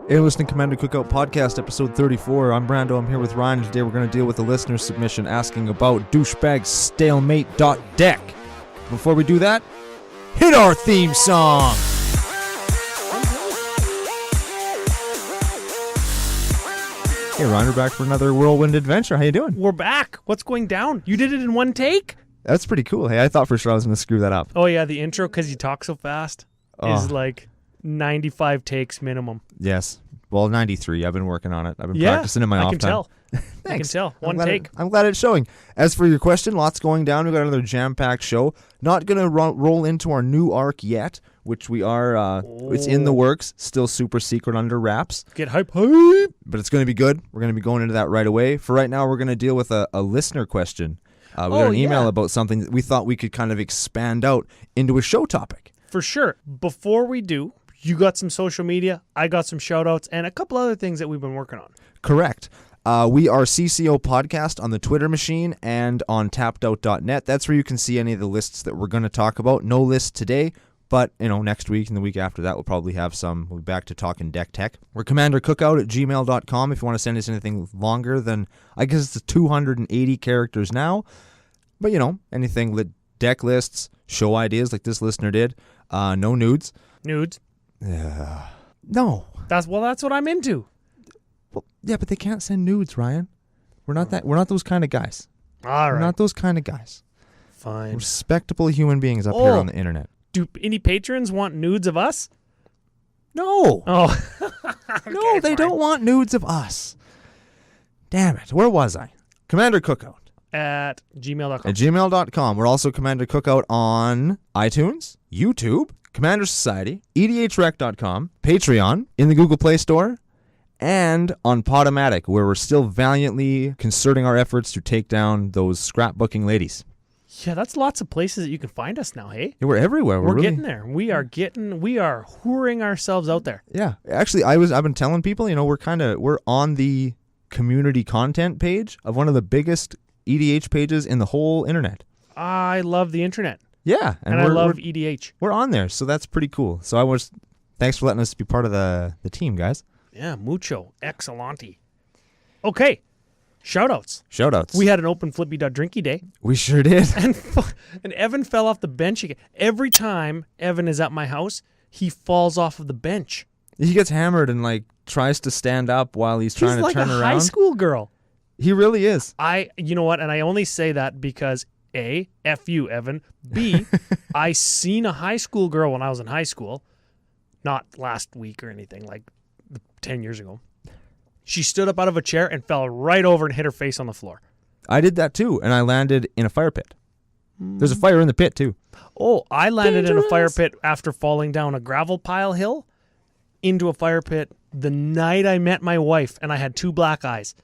Hey, listening to Commander Cookout Podcast, episode 34. I'm Brando. I'm here with Ryan. Today we're going to deal with a listener submission asking about douchebagstalemate.dec. Before we do that, hit our theme song! Hey, Ryan, we're back for another whirlwind adventure. How you doing? We're back. What's going down? You did it in one take? That's pretty cool. Hey, I thought for sure I was going to screw that up. Oh, yeah, the intro, because you talk so fast, is like 95 takes minimum. Yes. Well, 93. I've been working on it. I've been practicing in my off time. I can tell. One take. I'm glad it's showing. As for your question, lots going down. We've got another jam-packed show. Not going to roll into our new arc yet, which we are, it's in the works. Still super secret under wraps. Get hype. But it's going to be good. We're going to be going into that right away. For right now, we're going to deal with a listener question. We got an email about something that we thought we could kind of expand out into a show topic. For sure. Before we do, you got some social media, I got some shout-outs, and a couple other things that we've been working on. Correct. We are CCO Podcast on the Twitter machine and on Draw.dec. That's where you can see any of the lists that we're going to talk about. No list today, but next week and the week after that we'll probably have some. We'll be back to talking deck tech. We're commandercookout@gmail.com if you want to send us anything longer than, I guess it's 280 characters now. But, anything, deck lists, show ideas like this listener did. No nudes. Nudes? No. That's what I'm into. Well, yeah, but they can't send nudes, Ryan. We're not those kind of guys. All right. We're not those kind of guys. Fine. We're respectable human beings up here on the internet. Do any patrons want nudes of us? No. Oh. Okay, no, they don't want nudes of us. Damn it. Where was I? Commander Cookout. At gmail.com. At gmail.com. We're also Commander Cookout on iTunes, YouTube, Commander Society, edhrec.com, Patreon, in the Google Play Store, and on Podomatic, where we're still valiantly concerting our efforts to take down those scrapbooking ladies. Yeah, that's lots of places that you can find us now, hey? Yeah, we're everywhere. We're getting there. We are whoring ourselves out there. Yeah. Actually, I've been telling people, we're on the community content page of one of the biggest EDH pages in the whole internet. I love the internet. Yeah. And I love EDH. We're on there, so that's pretty cool. So thanks for letting us be part of the team, guys. Yeah, mucho. Excelente. Okay. Shoutouts. We had an open flippy.drinky day. We sure did. And Evan fell off the bench again. Every time Evan is at my house, he falls off of the bench. He gets hammered and tries to stand up while he's trying to turn around. He's like a high school girl. He really is. You know what? And I only say that because A, F you, Evan. B, I seen a high school girl when I was in high school. Not last week or anything, like 10 years ago. She stood up out of a chair and fell right over and hit her face on the floor. I did that too, and I landed in a fire pit. There's a fire in the pit too. Oh, I landed in a fire pit after falling down a gravel pile hill into a fire pit the night I met my wife, and I had 2 black eyes.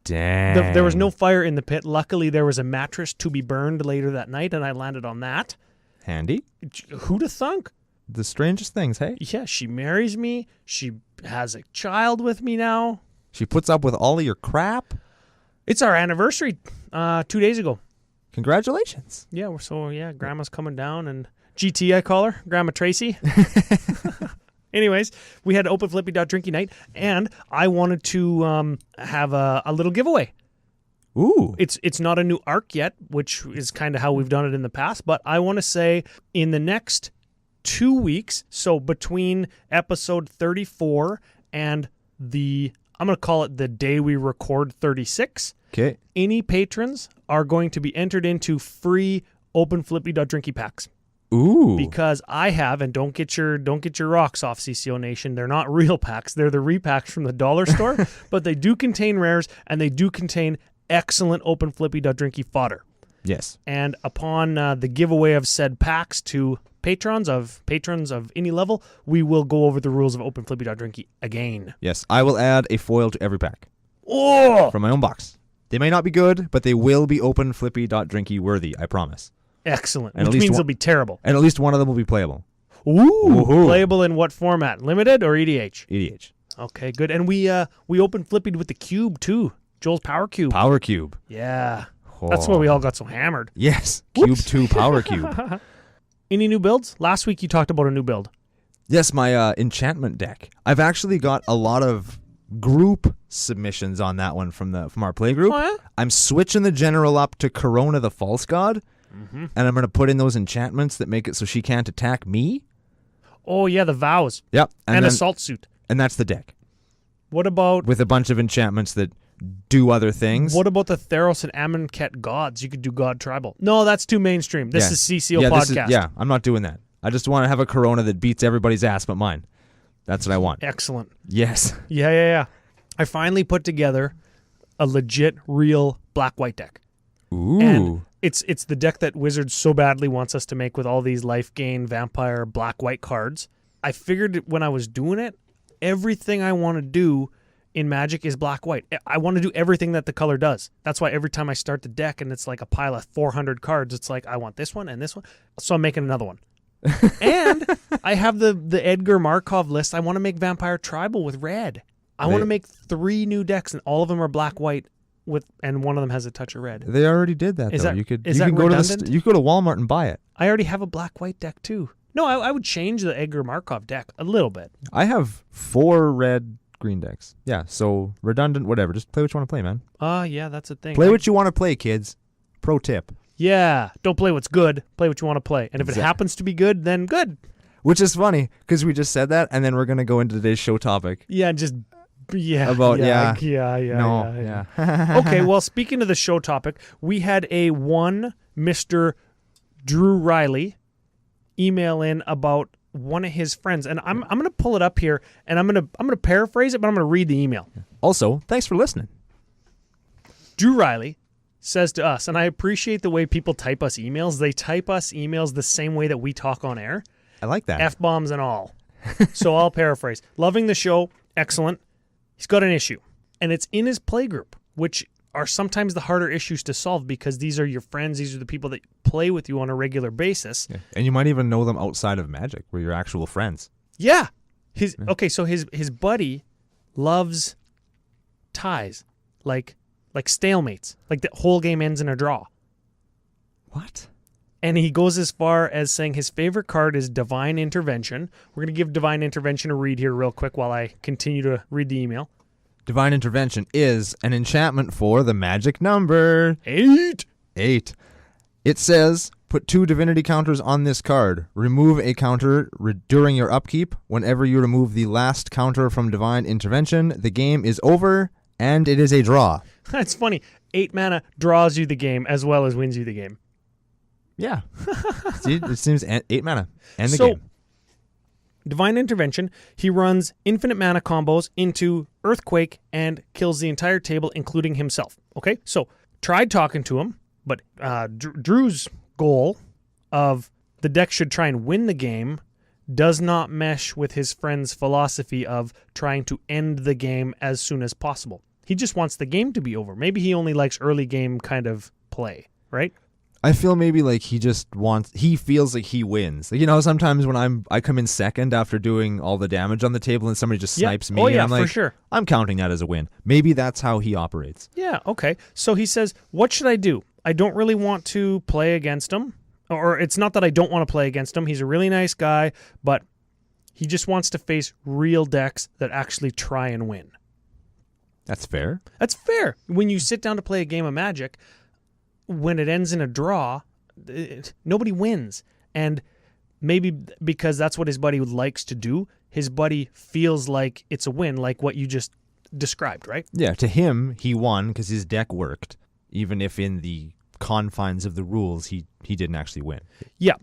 Dang. There was no fire in the pit. Luckily, there was a mattress to be burned later that night, and I landed on that. Handy. Who'd have thunk? The strangest things, hey? Yeah, she marries me. She has a child with me now. She puts up with all of your crap. It's our anniversary 2 days ago. Congratulations. Yeah, Grandma's coming down, and GT, I call her, Grandma Tracy. Anyways, we had open flippy.drinky night, and I wanted to have a little giveaway. Ooh. It's not a new arc yet, which is kind of how we've done it in the past, but I want to say in the next 2 weeks, so between episode 34 and I'm going to call it the day we record 36, okay, any patrons are going to be entered into free open flippy.drinky packs. Ooh. Because I have, and don't get your rocks off, CCO Nation. They're not real packs. They're the repacks from the dollar store, but they do contain rares, and they do contain excellent open flippy.drinky fodder. Yes. And upon the giveaway of said packs to patrons of any level, we will go over the rules of open flippy.drinky again. Yes, I will add a foil to every pack. Oh! From my own box. They may not be good, but they will be open flippy.drinky worthy, I promise. Excellent. Which means they'll be terrible. And at least one of them will be playable. Ooh. Playable in what format? Limited or EDH? EDH. Okay, good. And we open flippied with the cube too. Joel's Power Cube. Power Cube. Yeah. Oh. That's why we all got so hammered. Yes. Cube 2 Power Cube. Any new builds? Last week you talked about a new build. Yes, my enchantment deck. I've actually got a lot of group submissions on that one from our playgroup. Oh, yeah? I'm switching the general up to Corona the False God, and I'm going to put in those enchantments that make it so she can't attack me. Oh, yeah, the vows. Yep. And assault suit. And that's the deck. What about... With a bunch of enchantments that do other things. What about the Theros and Amonkhet gods? You could do God Tribal. No, that's too mainstream. This is CCO podcast. I'm not doing that. I just want to have a Corona that beats everybody's ass but mine. That's what I want. Excellent. Yes. Yeah. I finally put together a legit, real black-white deck. Ooh. And it's the deck that Wizards so badly wants us to make with all these life gain, vampire, black-white cards. I figured when I was doing it, everything I want to do in Magic is black-white. I want to do everything that the color does. That's why every time I start the deck and it's like a pile of 400 cards, it's like, I want this one and this one. So I'm making another one. And I have the Edgar Markov list. I want to make Vampire Tribal with red. I want to make 3 new decks, and all of them are black-white, and one of them has a touch of red. They already did that, Is though. that- You could is that go redundant? you could go to Walmart and buy it. I already have a black-white deck, too. No, I would change the Edgar Markov deck a little bit. I have 4 red-green decks. Yeah, so redundant, whatever. Just play what you want to play, man. Yeah, that's a thing. Play what you want to play, kids. Pro tip. Yeah, don't play what's good. Play what you want to play. And if it happens to be good, then good. Which is funny, because we just said that, and then we're going to go into today's show topic. Yeah, just... Yeah. About, yeah. Okay, well, speaking of the show topic, we had a one Mr. Drew Riley email in about one of his friends, and I'm going to pull it up here, and I'm going to paraphrase it, but I'm going to read the email. Also, thanks for listening. Drew Riley says to us, and I appreciate the way people type us emails. They type us emails the same way that we talk on air. I like that. F-bombs and all. So I'll paraphrase. Loving the show. Excellent. He's got an issue, and it's in his playgroup, which are sometimes the harder issues to solve because these are your friends. These are the people that play with you on a regular basis. Yeah. And you might even know them outside of Magic, where you're actual friends. Yeah. Okay, so his buddy loves ties, like stalemates, like the whole game ends in a draw. What? And he goes as far as saying his favorite card is Divine Intervention. We're going to give Divine Intervention a read here real quick while I continue to read the email. Divine Intervention is an enchantment for the magic number 8. It says, put 2 divinity counters on this card. Remove a counter during your upkeep. Whenever you remove the last counter from Divine Intervention, the game is over, and it is a draw. That's funny. 8 mana draws you the game as well as wins you the game. Yeah. See, it seems 8 mana. And the So, game. Divine Intervention, he runs infinite mana combos into Earthquake and kills the entire table, including himself. Okay? So, tried talking to him, but Drew's goal of the deck should try and win the game does not mesh with his friend's philosophy of trying to end the game as soon as possible. He just wants the game to be over. Maybe he only likes early game kind of play, right? I feel maybe like he feels like he wins. Like, you know, sometimes when I come in second after doing all the damage on the table and somebody just snipes me. Oh, yeah, I'm like, for sure. I'm counting that as a win. Maybe that's how he operates. Yeah, okay. So he says, what should I do? I don't really want to play against him. Or it's not that I don't want to play against him. He's a really nice guy, but he just wants to face real decks that actually try and win. That's fair. That's fair. When you sit down to play a game of Magic, when it ends in a draw, nobody wins. And maybe because that's what his buddy likes to do, his buddy feels like it's a win, like what you just described, right? Yeah, to him, he won because his deck worked, even if in the confines of the rules, he didn't actually win. Yeah.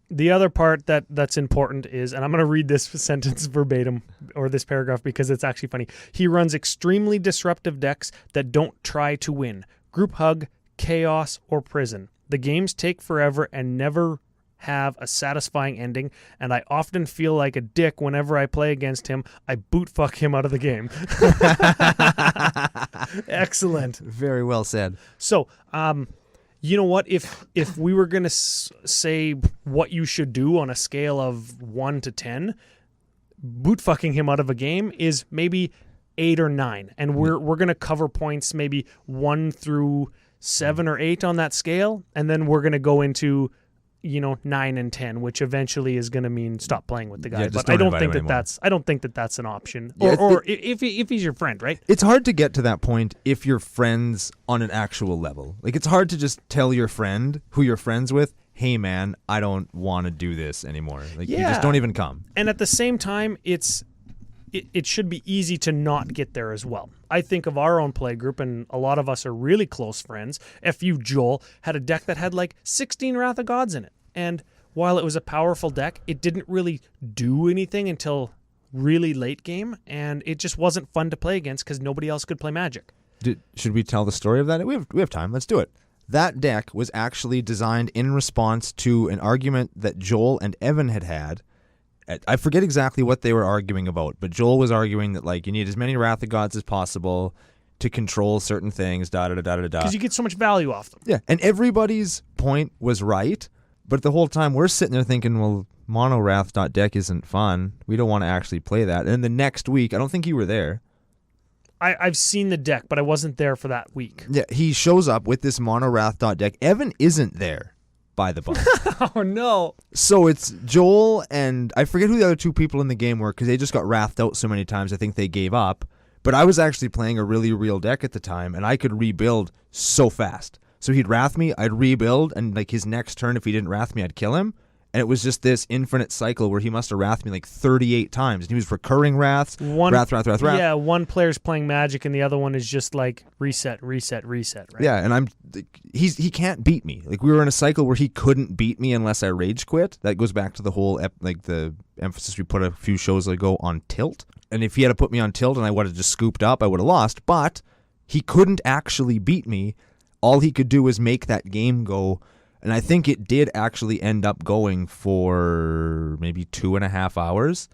The other part that's important is, and I'm going to read this sentence verbatim, or this paragraph, because it's actually funny. He runs extremely disruptive decks that don't try to win. Group Hug, Chaos, or Prison. The games take forever and never have a satisfying ending, and I often feel like a dick whenever I play against him. I boot fuck him out of the game. Excellent. Very well said. So, you know what? If we were going to say what you should do on a scale of 1 to 10, boot fucking him out of a game is maybe 8 or 9. And we're going to cover points maybe 1 through 7 or 8 on that scale. And then we're going to go into 9 and 10, which eventually is going to mean stop playing with the guy. Yeah, just but I don't don't invite think him that anymore. I don't think that that's an option. Yeah, Or if he's your friend, right? It's hard to get to that point if you're friends on an actual level. Like, it's hard to just tell your friend who you're friends with, hey, man, I don't want to do this anymore. Like, you just don't even come. And at the same time, it should be easy to not get there as well. I think of our own play group, and a lot of us are really close friends. FU Joel had a deck that had like 16 Wrath of Gods in it. And while it was a powerful deck, it didn't really do anything until really late game, and it just wasn't fun to play against because nobody else could play Magic. Should we tell the story of that? We have time. Let's do it. That deck was actually designed in response to an argument that Joel and Evan had. I forget exactly what they were arguing about, but Joel was arguing that, like, you need as many Wrath of Gods as possible to control certain things, da-da-da-da-da-da. Because you get so much value off them. Yeah, and everybody's point was right, but the whole time we're sitting there thinking, well, mono Draw.dec isn't fun. We don't want to actually play that. And then the next week, I don't think you were there. I've seen the deck, but I wasn't there for that week. Yeah, he shows up with this mono Draw.dec. Evan isn't there. By the by. Oh, no. So it's Joel and I forget who the other two people in the game were because they just got wrathed out so many times I think they gave up. But I was actually playing a really real deck at the time, and I could rebuild so fast. So he'd wrath me, I'd rebuild, and like his next turn, if he didn't wrath me, I'd kill him. And it was just this infinite cycle where he must have wrathed me like 38 times. And he was recurring wraths, wrath. Yeah, one player's playing Magic and the other one is just like reset, right? Yeah, and he can't beat me. Like, we were in a cycle where he couldn't beat me unless I rage quit. That goes back to the whole the emphasis we put a few shows ago on tilt. And if he had to put me on tilt and I would have just scooped up, I would have lost. But he couldn't actually beat me. All he could do was make that game go. And I think it did actually end up going for maybe 2.5 hours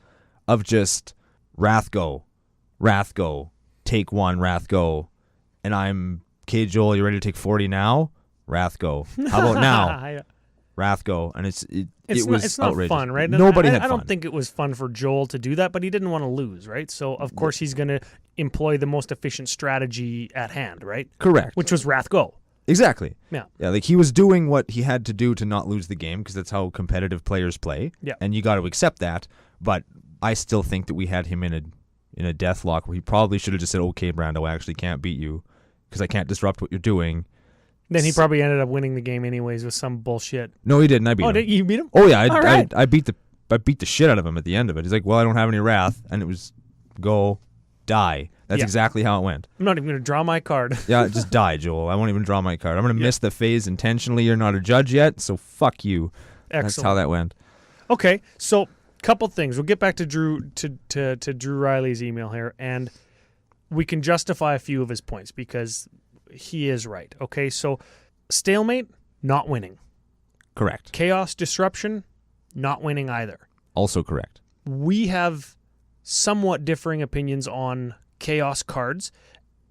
of just wrath go, take one, wrath go. And I'm, okay, Joel, you ready to take 40 now? Wrath go. How about now? Wrath go. And it was not outrageous. fun, right? Nobody had fun. I don't think it was fun for Joel to do that, but he didn't want to lose, right? So, of course, he's going to employ the most efficient strategy at hand, right? Correct. Which was wrath go. Exactly. Yeah. Yeah, like he was doing what he had to do to not lose the game because that's how competitive players play. Yeah. And you got to accept that. But I still think that we had him in a death lock where he probably should have just said, okay, Brando, I actually can't beat you because I can't disrupt what you're doing. Then he probably ended up winning the game anyways with some bullshit. No, he didn't. I beat him. Oh, did you beat him? Oh, yeah. Right. I beat the shit out of him at the end of it. He's like, well, I don't have any wrath. And it was go, die. That's exactly how it went. I'm not even going to draw my card. Yeah, just die, Joel. I won't even draw my card. I'm going to miss the phase intentionally. You're not a judge yet, so fuck you. Excellent. That's how that went. Okay, so couple things. We'll get back to Drew to Drew Riley's email here, and we can justify a few of his points because he is right. Okay, so stalemate, not winning. Correct. Chaos disruption, not winning either. Also correct. We have somewhat differing opinions on chaos cards,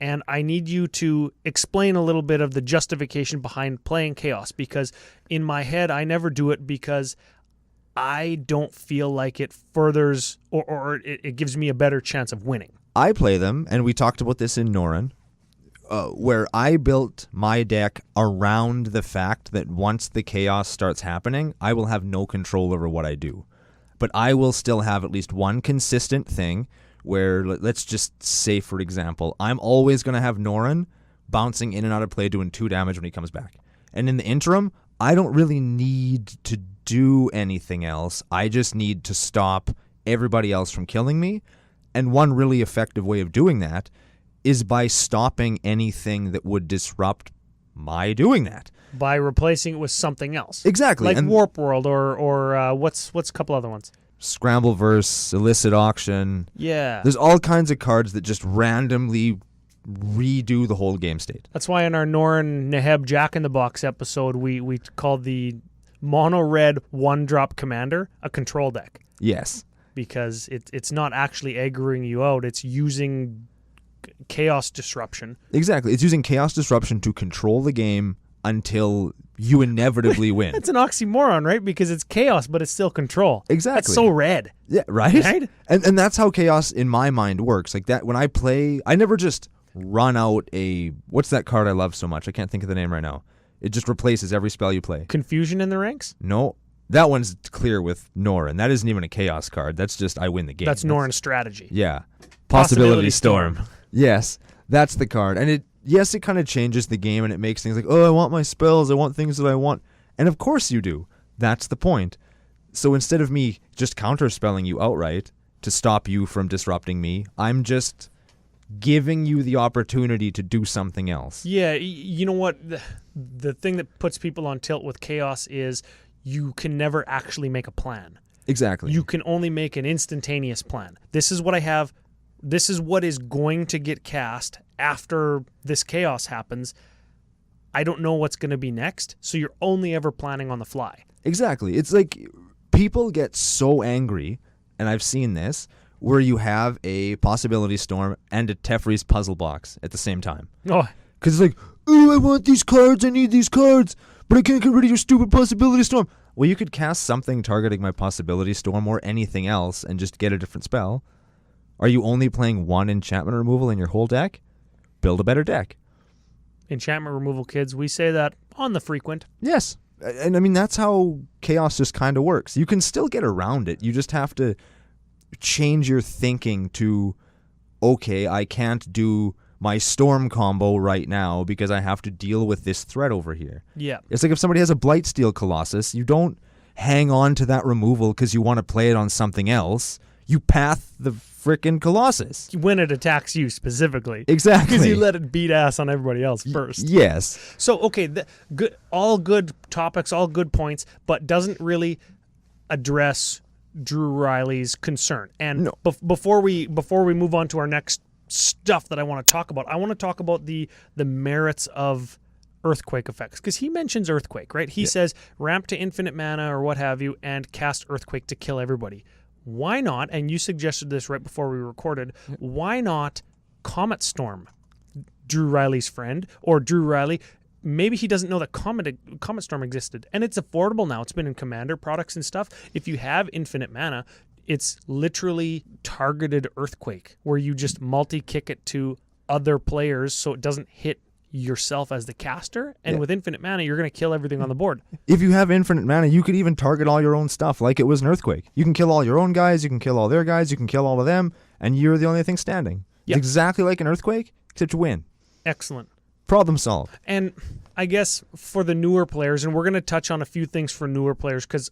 and I need you to explain a little bit of the justification behind playing chaos, because in my head I never do it because I don't feel like it furthers or it gives me a better chance of winning. I play them, and we talked about this in Norin, where I built my deck around the fact that once the chaos starts happening, I will have no control over what I do. But I will still have at least one consistent thing where, let's just say, for example, I'm always going to have Norin bouncing in and out of play doing 2 damage when he comes back. And in the interim, I don't really need to do anything else. I just need to stop everybody else from killing me. And one really effective way of doing that is by stopping anything that would disrupt my doing that. By replacing it with something else. Exactly. Like and Warp World or what's a couple other ones? Scrambleverse, Illicit Auction. Yeah. There's all kinds of cards that just randomly redo the whole game state. That's why in our Norin Neheb Jack in the Box episode, we called the mono red 1-drop commander a control deck. Yes. Because it's not actually aggroing you out, it's using chaos disruption. Exactly. It's using chaos disruption to control the game until you inevitably win. It's an oxymoron, right? Because it's chaos, but it's still control. Exactly. That's so red. Yeah, right? And that's how chaos in my mind works. Like that, when I play, I never just run out what's that card I love so much? I can't think of the name right now. It just replaces every spell you play. Confusion in the ranks? No. That one's clear with Norrin. That isn't even a chaos card. That's just I win the game. That's Norrin's strategy. Yeah. Possibility Storm. Yes. That's the card. And it kind of changes the game and it makes things like, oh, I want my spells. I want things that I want. And of course you do. That's the point. So instead of me just counterspelling you outright to stop you from disrupting me, I'm just giving you the opportunity to do something else. Yeah, you know what? The thing that puts people on tilt with chaos is you can never actually make a plan. Exactly. You can only make an instantaneous plan. This is what I have. This is what is going to get cast after this chaos happens. I don't know what's going to be next, so you're only ever planning on the fly. Exactly. It's like people get so angry, and I've seen this, where you have a Possibility Storm and a Teferi's Puzzle Box at the same time. Oh, because it's like, oh, I want these cards, I need these cards, but I can't get rid of your stupid Possibility Storm. Well, you could cast something targeting my Possibility Storm or anything else and just get a different spell. Are you only playing one enchantment removal in your whole deck? Build a better deck. Enchantment removal, kids. We say that on the frequent. Yes. And I mean, that's how chaos just kind of works. You can still get around it. You just have to change your thinking to, okay, I can't do my storm combo right now because I have to deal with this threat over here. Yeah. It's like if somebody has a Blightsteel Colossus, you don't hang on to that removal because you want to play it on something else. You path the frickin' Colossus. When it attacks you specifically. Exactly. Because you let it beat ass on everybody else first. Yes. So, okay, all good topics, all good points, but doesn't really address Drew Riley's concern. And no. Before we move on to our next stuff that I want to talk about, I want to talk about the merits of Earthquake effects, because he mentions Earthquake, right? He says ramp to infinite mana or what have you and cast Earthquake to kill everybody. Why not, and you suggested this right before we recorded, why not Comet Storm, Drew Riley's friend, or Drew Riley, maybe he doesn't know that Comet Storm existed, and it's affordable now. It's been in Commander products and stuff. If you have infinite mana, it's literally targeted Earthquake, where you just multi-kick it to other players so it doesn't hit yourself as the caster, and with infinite mana you're going to kill everything on the board. If you have infinite mana, you could even target all your own stuff like it was an Earthquake. You can kill all your own guys, you can kill all their guys, you can kill all of them, and you're the only thing standing. It's exactly like an Earthquake, except you win. Excellent. Problem solved. And I guess for the newer players, and we're going to touch on a few things for newer players, because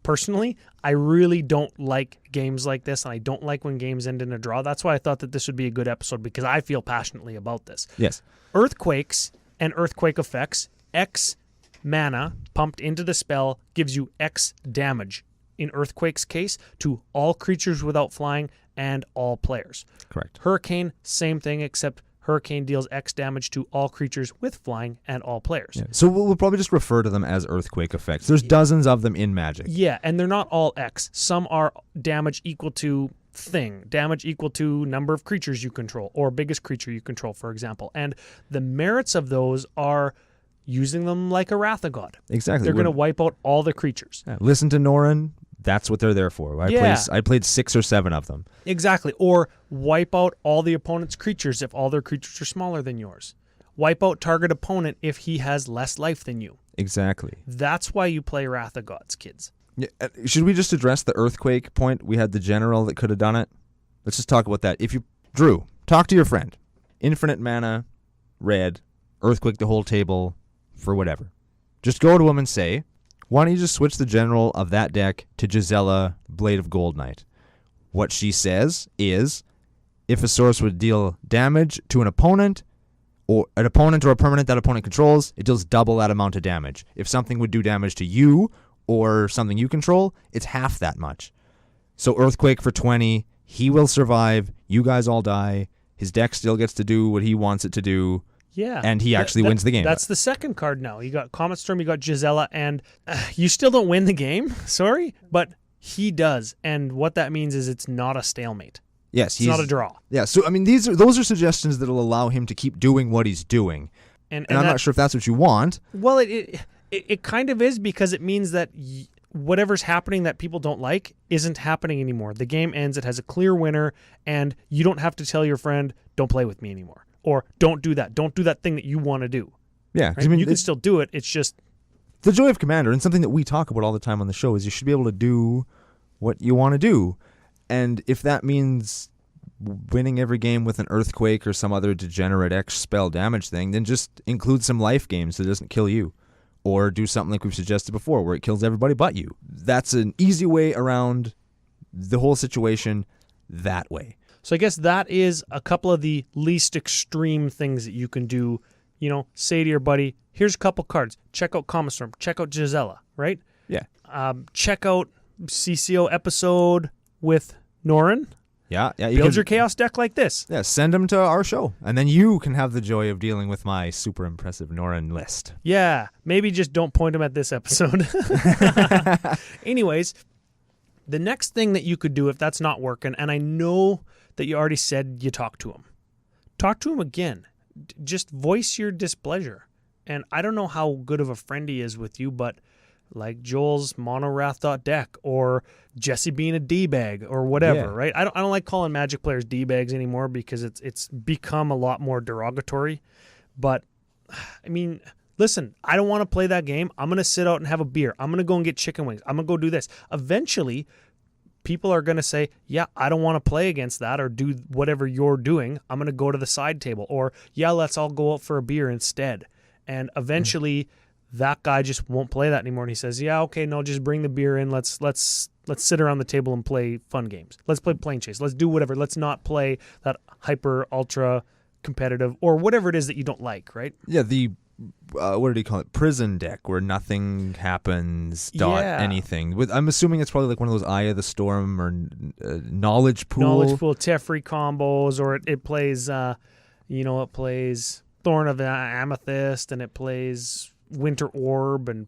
personally, I really don't like games like this, and I don't like when games end in a draw. That's why I thought that this would be a good episode, because I feel passionately about this. Yes. Earthquakes and Earthquake effects, X mana pumped into the spell gives you X damage. In Earthquake's case, to all creatures without flying and all players. Correct. Hurricane, same thing, except Hurricane deals X damage to all creatures with flying and all players. Yeah. So we'll probably just refer to them as Earthquake effects. There's dozens of them in Magic. Yeah, and they're not all X. Some are damage equal to thing, damage equal to number of creatures you control, or biggest creature you control, for example. And the merits of those are using them like a Wrath of God. Exactly. They're going to wipe out all the creatures. Yeah. Listen to Norrin. That's what they're there for. I played 6 or 7 of them. Exactly. Or wipe out all the opponent's creatures if all their creatures are smaller than yours. Wipe out target opponent if he has less life than you. Exactly. That's why you play Wrath of Gods, kids. Yeah, should we just address the Earthquake point? We had the general that could have done it. Let's just talk about that. Drew, talk to your friend. Infinite mana, red, Earthquake the whole table, for whatever. Just go to him and say, why don't you just switch the general of that deck to Gisela, Blade of Gold Knight? What she says is, if a source would deal damage to an opponent or a permanent that opponent controls, it deals double that amount of damage. If something would do damage to you or something you control, it's half that much. So Earthquake for 20, he will survive, you guys all die, his deck still gets to do what he wants it to do. Yeah. And he actually wins the game. That's the second card now. You got Comet Storm, you got Gisela, and you still don't win the game, sorry, but he does. And what that means is it's not a stalemate. Yes. It's not a draw. Yeah, so I mean, those are suggestions that will allow him to keep doing what he's doing. And I'm not sure if that's what you want. Well, it kind of is, because it means that whatever's happening that people don't like isn't happening anymore. The game ends, it has a clear winner, and you don't have to tell your friend, don't play with me anymore. Or don't do that. Don't do that thing that you want to do. Yeah, Right? 'cause I mean, You can still do it. It's just the joy of Commander, and something that we talk about all the time on the show, is you should be able to do what you want to do. And if that means winning every game with an Earthquake or some other degenerate X spell damage thing, then just include some life games that doesn't kill you. Or do something like we've suggested before, where it kills everybody but you. That's an easy way around the whole situation that way. So I guess that is a couple of the least extreme things that you can do. You know, say to your buddy, here's a couple cards. Check out Common Storm. Check out Gisela, right? Yeah. Check out CCO episode with Norin. Yeah. Build your chaos deck like this. Yeah, send them to our show. And then you can have the joy of dealing with my super impressive Norin list. Yeah. Maybe just don't point them at this episode. Anyways, the next thing that you could do if that's not working, and I know that you already said you talk to him. Talk to him again. Just voice your displeasure. And I don't know how good of a friend he is with you, but like Joel's Monorath.dec or Jesse being a D-bag or whatever, right? I don't like calling Magic players D-bags anymore because it's become a lot more derogatory. But, I mean, listen, I don't want to play that game. I'm going to sit out and have a beer. I'm going to go and get chicken wings. I'm going to go do this. Eventually, people are going to say, yeah, I don't want to play against that or do whatever you're doing. I'm going to go to the side table. Or, yeah, let's all go out for a beer instead. And eventually, that guy just won't play that anymore. And he says, yeah, okay, no, just bring the beer in. Let's sit around the table and play fun games. Let's play Plane Chase. Let's do whatever. Let's not play that hyper, ultra competitive or whatever it is that you don't like, right? Yeah, the what did he call it? Prison deck, where nothing happens. Anything. I'm assuming it's probably like one of those Eye of the Storm or Knowledge Pool. Knowledge Pool, Teferi combos, or it plays, it plays Thorn of Amethyst, and it plays Winter Orb and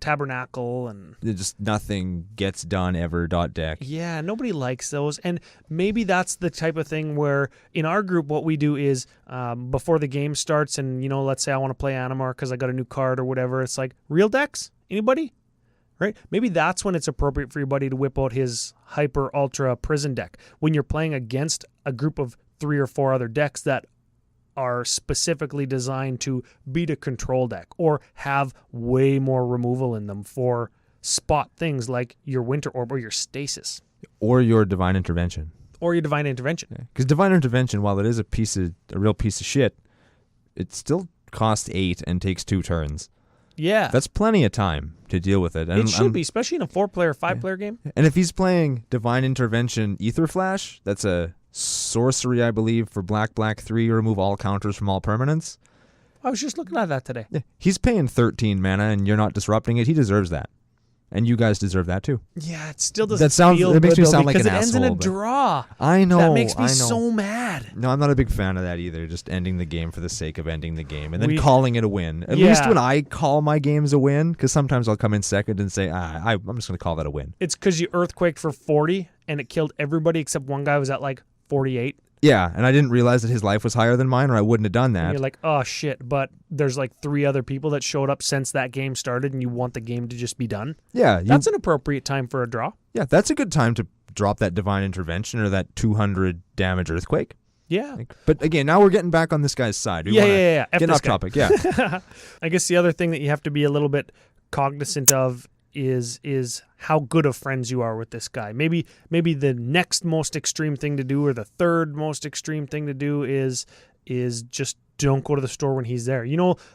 Tabernacle, and just nothing gets done ever. .dec. Yeah, nobody likes those, and maybe that's the type of thing where in our group what we do is before the game starts, and let's say I want to play Animar because I got a new card or whatever. It's like, real decks, anybody? Right? Maybe that's when it's appropriate for your buddy to whip out his hyper ultra prison deck when you're playing against a group of 3 or 4 other decks that are specifically designed to beat a control deck or have way more removal in them for spot things like your Winter Orb or your Stasis. Or your Divine Intervention. Because Divine Intervention, while it is a real piece of shit, it still costs 8 and takes 2 turns. Yeah. That's plenty of time to deal with it. And it should be, especially in a 4-player, 5-player game. And if he's playing Divine Intervention Ether Flash, that's a sorcery, I believe, for black 3, remove all counters from all permanents. I was just looking at that today. Yeah. He's paying 13 mana and you're not disrupting it. He deserves that. And you guys deserve that too. Yeah, it still doesn't feel good, it makes me sound like an because it asshole. ends in a draw. I know. That makes me so mad. No, I'm not a big fan of that either, just ending the game for the sake of ending the game and then calling it a win. At least when I call my games a win, because sometimes I'll come in second and say, I'm just going to call that a win. It's because you Earthquaked for 40 and it killed everybody except one guy was at like 48. Yeah, and I didn't realize that his life was higher than mine, or I wouldn't have done that. And you're like, oh shit, but there's like 3 other people that showed up since that game started, and you want the game to just be done? Yeah. That's an appropriate time for a draw. Yeah, that's a good time to drop that Divine Intervention or that 200 damage Earthquake. Yeah. But again, now we're getting back on this guy's side. Yeah. Get off topic, yeah. I guess the other thing that you have to be a little bit cognizant of is how good of friends you are with this guy. Maybe the next most extreme thing to do or the third most extreme thing to do is just don't go to the store when he's there.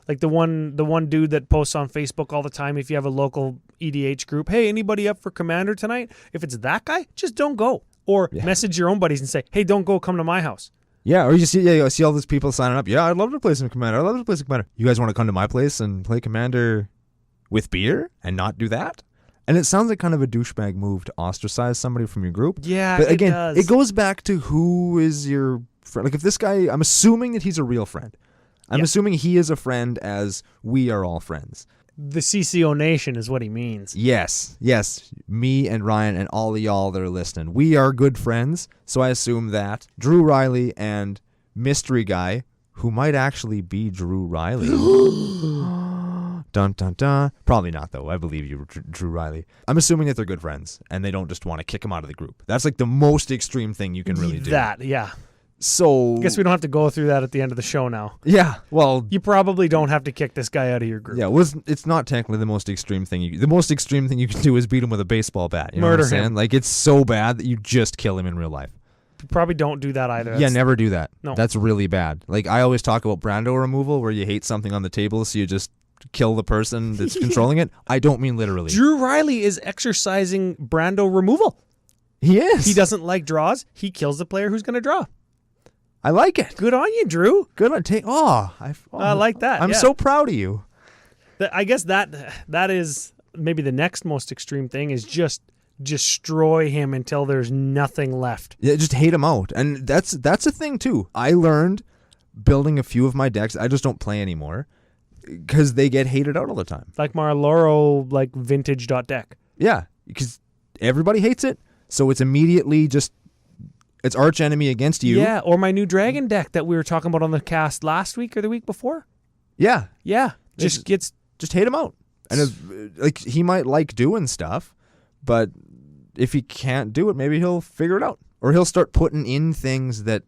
Like the one dude that posts on Facebook all the time, if you have a local EDH group, hey, anybody up for Commander tonight? If it's that guy, just don't go. Or message your own buddies and say, hey, don't go, come to my house. Yeah, or you see all these people signing up. Yeah, I'd love to play some Commander. You guys want to come to my place and play Commander with beer and not do that? And it sounds like kind of a douchebag move to ostracize somebody from your group. Yeah, but again, it does. It goes back to who is your friend. Like if this guy, I'm assuming that he's a real friend. I'm assuming he is a friend as we are all friends. The CCO Nation is what he means. Yes. Me and Ryan and all of y'all that are listening. We are good friends, so I assume that Drew Riley and Mystery Guy, who might actually be Drew Riley. Dun, dun, dun. Probably not, though. I believe you, Drew Riley. I'm assuming that they're good friends, and they don't just want to kick him out of the group. That's like the most extreme thing you can really do. Yeah. So I guess we don't have to go through that at the end of the show now. yeah, well, You probably don't have to kick this guy out of your group. yeah, it's not technically the most extreme thing. The most extreme thing you can do is beat him with a baseball bat. You know Murder what I'm saying? him. Like, it's so bad that you just kill him in real life. You probably don't do that either. Yeah, never do that. No. That's really bad. Like, I always talk about Brando removal, where you hate something on the table, so you just kill the person that's controlling it. I don't mean literally. Drew Riley is exercising Brando removal. He is. He doesn't like draws. He kills the player who's going to draw. I like it. Good on you, Drew. Good on take. I like that. I'm yeah. so proud of you. I guess that is maybe the next most extreme thing is just destroy him until there's nothing left. Yeah, just hate him out. And that's a thing too. I learned building a few of my decks. I just don't play anymore because they get hated out all the time. Like Marloro, like vintage .dec. Yeah, because everybody hates it. So it's immediately just it's arch enemy against you. Yeah, or my new dragon deck that we were talking about on the cast last week or the week before. Yeah. Yeah, Just hate him out. And like he might like doing stuff, but if he can't do it, maybe he'll figure it out. Or he'll start putting in things that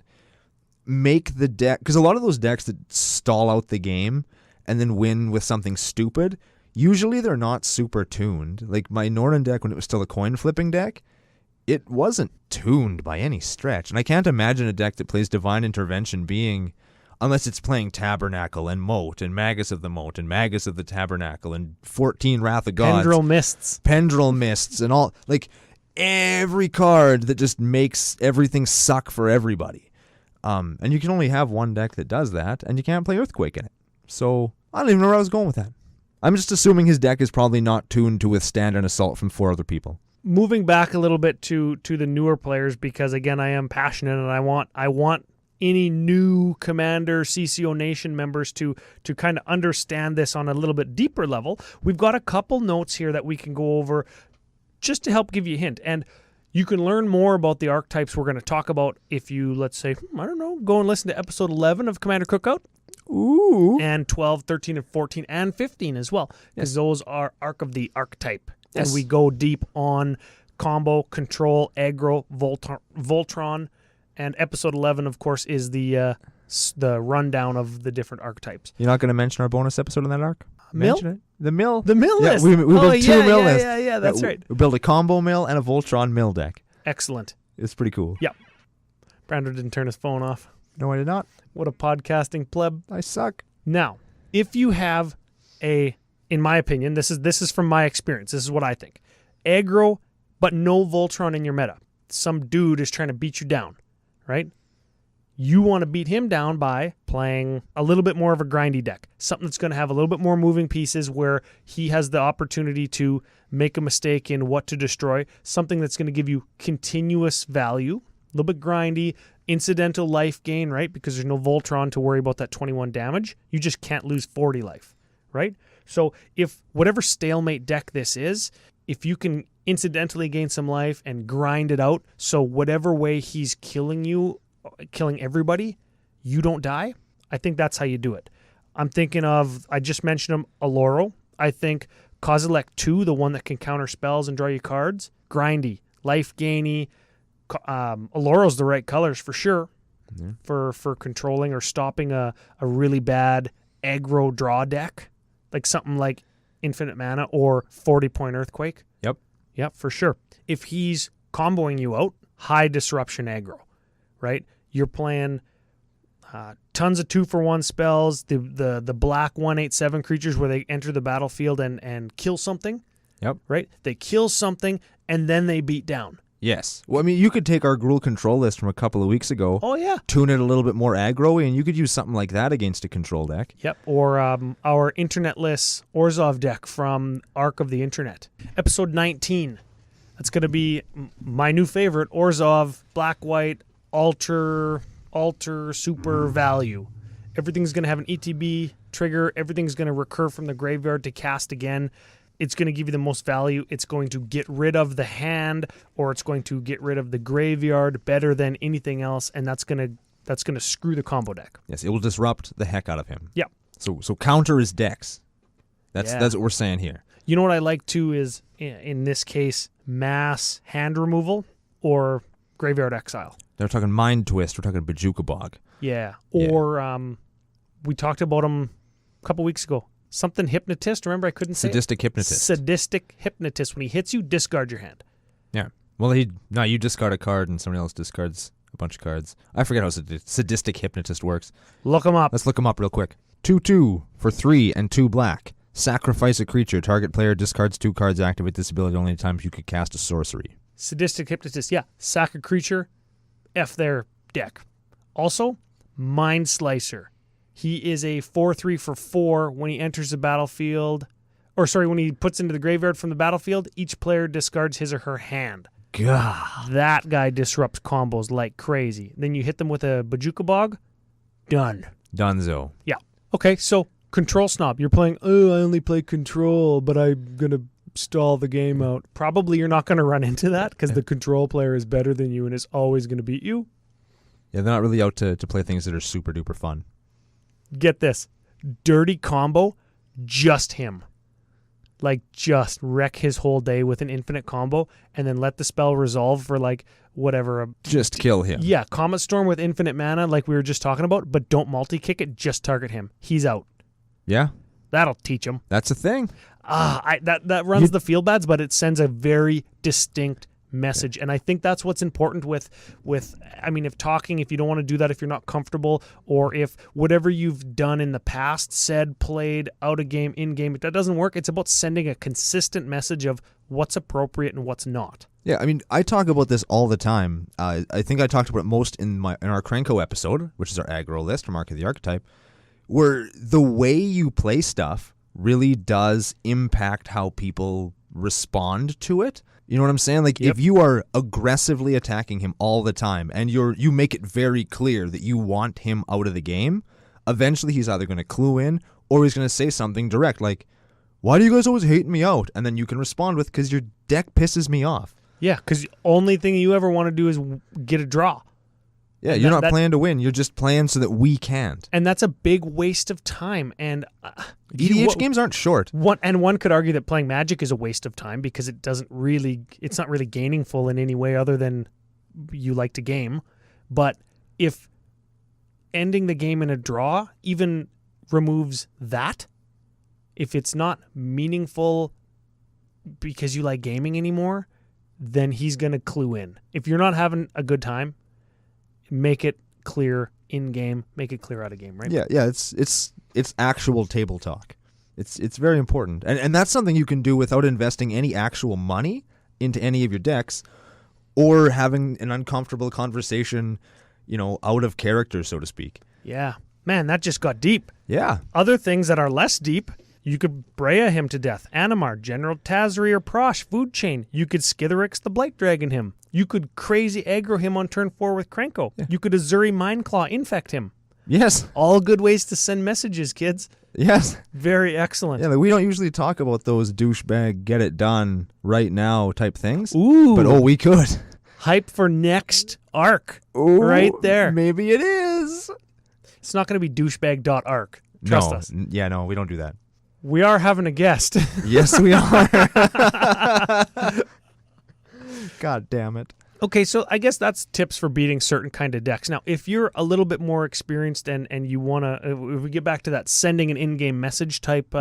make the deck, because a lot of those decks that stall out the game and then win with something stupid, usually they're not super tuned. Like my Northern deck when it was still a coin flipping deck, it wasn't tuned by any stretch. And I can't imagine a deck that plays Divine Intervention being, unless it's playing Tabernacle and Moat and Magus of the Moat and Magus of the Tabernacle and 14 Wrath of Gods. Pendril Mists and all, like every card that just makes everything suck for everybody. And you can only have one deck that does that, and you can't play Earthquake in it. So I don't even know where I was going with that. I'm just assuming his deck is probably not tuned to withstand an assault from 4 other people. Moving back a little bit to the newer players, because again, I am passionate and I want any new Commander CCO Nation members to kind of understand this on a little bit deeper level. We've got a couple notes here that we can go over just to help give you a hint. And you can learn more about the archetypes we're going to talk about if you, let's say, I don't know, go and listen to episode 11 of Commander Cookout. Ooh. And 12, 13, and 14, and 15 as well. Because those are Arc of the Archetype. Yes. And we go deep on combo, control, aggro, Voltron. And episode 11, of course, is the rundown of the different archetypes. You're not going to mention our bonus episode on that arc? Mill? Mention it? The mill. The mill Yeah, list. we built 2 mill lists. Yeah, that's right. We built a combo mill and a Voltron mill deck. Excellent. It's pretty cool. Yeah. Brando didn't turn his phone off. No, I did not. What a podcasting pleb. I suck. Now, if you have in my opinion, this is from my experience, this is what I think. Aggro, but no Voltron in your meta. Some dude is trying to beat you down, right? You want to beat him down by playing a little bit more of a grindy deck. Something that's going to have a little bit more moving pieces where he has the opportunity to make a mistake in what to destroy. Something that's going to give you continuous value, a little bit grindy, incidental life gain, right? Because there's no Voltron to worry about that 21 damage. You just can't lose 40 life, right? So if whatever stalemate deck this is, if you can incidentally gain some life and grind it out, so whatever way he's killing you, killing everybody, you don't die, I think that's how you do it. I'm thinking of, I just mentioned him, Aloro. I think Kozilek 2, the one that can counter spells and draw you cards, grindy, life gainy. Aloro's the right colors for sure, for controlling or stopping a really bad aggro draw deck, like something like Infinite Mana or 40-point Earthquake. Yep, for sure. If he's comboing you out, high disruption aggro, right? You're playing tons of 2-for-1 spells, the black 1/8/7 creatures where they enter the battlefield and kill something. Yep. Right? They kill something and then they beat down. Yes. Well, I mean, you could take our Gruul control list from a couple of weeks ago. Oh, yeah. Tune it a little bit more aggro-y, and you could use something like that against a control deck. Yep. Or our internetless Orzhov deck from Arc of the Internet. Episode 19. That's going to be my new favorite, Orzhov, black-white, alter, super value. Everything's going to have an ETB trigger. Everything's going to recur from the graveyard to cast again. It's going to give you the most value. It's going to get rid of the hand, or it's going to get rid of the graveyard better than anything else, and that's going to screw the combo deck. Yes, it will disrupt the heck out of him. Yep. So counter his decks. That's what we're saying here. You know what I like too is, in this case, mass hand removal or graveyard exile. They're talking Mind Twist. We're talking Bajuka Bog. Yeah. Or we talked about them a couple weeks ago. Something hypnotist. Remember, I couldn't say Sadistic hypnotist. Sadistic hypnotist. When he hits you, discard your hand. Yeah. Well, you discard a card and somebody else discards a bunch of cards. I forget how sadistic hypnotist works. Look him up. Let's look him up real quick. 2/2 for 3 and 2 black. Sacrifice a creature. Target player discards 2 cards. Activate this ability only times you could cast a sorcery. Sadistic hypnotist. Yeah. Sack a creature. F their deck. Also, Mind Slicer. He is a 4/3 for 4 when he enters the battlefield. When he puts into the graveyard from the battlefield, each player discards his or her hand. God. That guy disrupts combos like crazy. Then you hit them with a Bajuka Bog. Done. Dunzo. Yeah. Okay, so Control Snob. You're playing, I only play Control, but I'm going to stall the game out. Probably you're not going to run into that because the Control player is better than you and is always going to beat you. Yeah, they're not really out to play things that are super duper fun. Get this. Dirty combo, just him. Like, just wreck his whole day with an infinite combo and then let the spell resolve for, like, whatever. Just kill him. Yeah, Comet Storm with infinite mana, like we were just talking about, but don't multi-kick it, just target him. He's out. Yeah. That'll teach him. That's a thing. That runs the field bads, but it sends a very distinct message. And I think that's what's important with if you don't want to do that, if you're not comfortable, or if whatever you've done in the past, said, played, out of game, in game, if that doesn't work, it's about sending a consistent message of what's appropriate and what's not. Yeah, I mean, I talk about this all the time. I think I talked about it most in our Krenko episode, which is our aggro list from Arc of the Archetype, where the way you play stuff really does impact how people respond to it. You know what I'm saying? Like, if you are aggressively attacking him all the time and you make it very clear that you want him out of the game, eventually he's either going to clue in or he's going to say something direct like, why do you guys always hate me out? And then you can respond with, because your deck pisses me off. Yeah, because the only thing you ever want to do is get a draw. Yeah, you're not playing to win. You're just playing so that we can't. And that's a big waste of time. And EDH games aren't short. One could argue that playing Magic is a waste of time because it's not really gainingful in any way other than you like to game. But if ending the game in a draw even removes that, if it's not meaningful because you like gaming anymore, then he's going to clue in. If you're not having a good time, make it clear in game, make it clear out of game, right? Yeah, it's actual table talk. It's very important. And that's something you can do without investing any actual money into any of your decks or having an uncomfortable conversation, out of character, so to speak. Yeah. Man, that just got deep. Yeah. Other things that are less deep, you could Brea him to death. Animar, General Tazri or Prosh, Food Chain. You could Skitherix the Blight Dragon him. You could crazy aggro him on turn 4 with Krenko. Yeah. You could Azuri Mindclaw infect him. Yes. All good ways to send messages, kids. Yes. Very excellent. Yeah, we don't usually talk about those douchebag, get it done right now type things. Ooh. But we could. Hype for next arc. Ooh, right there. Maybe it is. It's not going to be douchebag.arc. Trust us. Yeah, no, we don't do that. We are having a guest. Yes, we are. God damn it. Okay, so I guess that's tips for beating certain kind of decks. Now, if you're a little bit more experienced and you want to, if we get back to that sending an in-game message type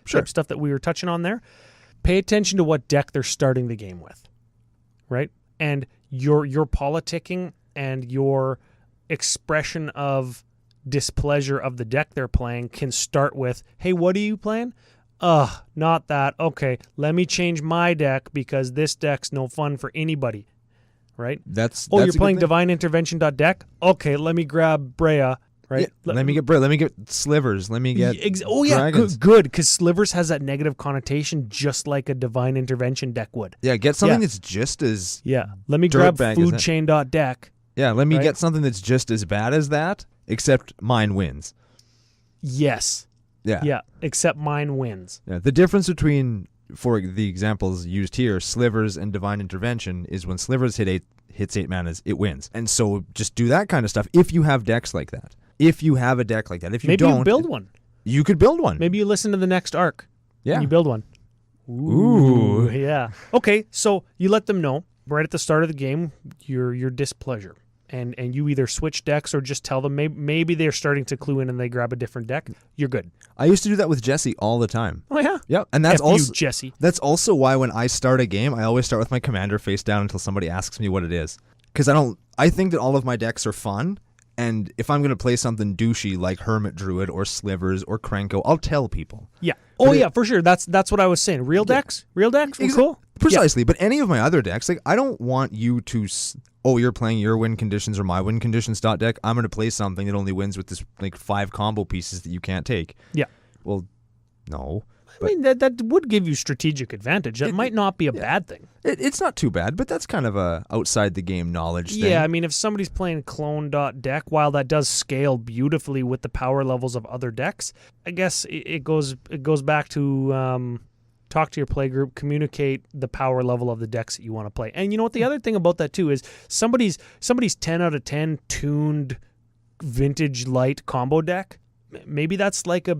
stuff that we were touching on there, pay attention to what deck they're starting the game with, right? And your politicking and your expression of displeasure of the deck they're playing can start with, hey, what are you playing? Not that. Okay, let me change my deck because this deck's no fun for anybody. Right? That's you're playing Divine Intervention.dec? Okay, let me grab Brea, right? Yeah, let me get Brea. Let me get Slivers. Let me get Dragons. Good, because Slivers has that negative connotation just like a Divine Intervention deck would. Yeah, get something that's just as let me grab Foodchain.dec. Yeah, let me get something that's just as bad as that, except mine wins. Yes. Yeah, except mine wins. Yeah, the difference between, for the examples used here, Slivers and Divine Intervention is when Slivers hits 8 manas, it wins. And so just do that kind of stuff if you have decks like that. If you have a deck like that. If you Maybe don't, you build one. You could build one. Maybe you listen to the next arc. Yeah. And you build one. Ooh. Yeah. Okay, so you let them know right at the start of the game your displeasure. and you either switch decks or just tell them maybe they're starting to clue in and they grab a different deck, you're good. I used to do that with Jesse all the time. Oh, yeah? Yep. And that's F you, Jesse. That's also why when I start a game, I always start with my commander face down until somebody asks me what it is. Because I think that all of my decks are fun, and if I'm going to play something douchey like Hermit Druid or Slivers or Krenko, I'll tell people. Yeah. Oh, yeah, for sure. That's what I was saying. Real decks? Real decks? Well, cool. Precisely. Yeah. But any of my other decks, like I don't want you to, you're playing your win conditions or my win conditions .dec. I'm going to play something that only wins with this like 5 combo pieces that you can't take. Yeah. Well, no. I mean, that would give you strategic advantage. That might not be a bad thing. It's not too bad, but that's kind of a outside the game knowledge thing. Yeah, I mean, if somebody's playing Clone.dec, while that does scale beautifully with the power levels of other decks, I guess it goes back to talk to your playgroup, communicate the power level of the decks that you want to play. And you know what? The other thing about that too is somebody's 10 out of 10 tuned vintage light combo deck. Maybe that's like a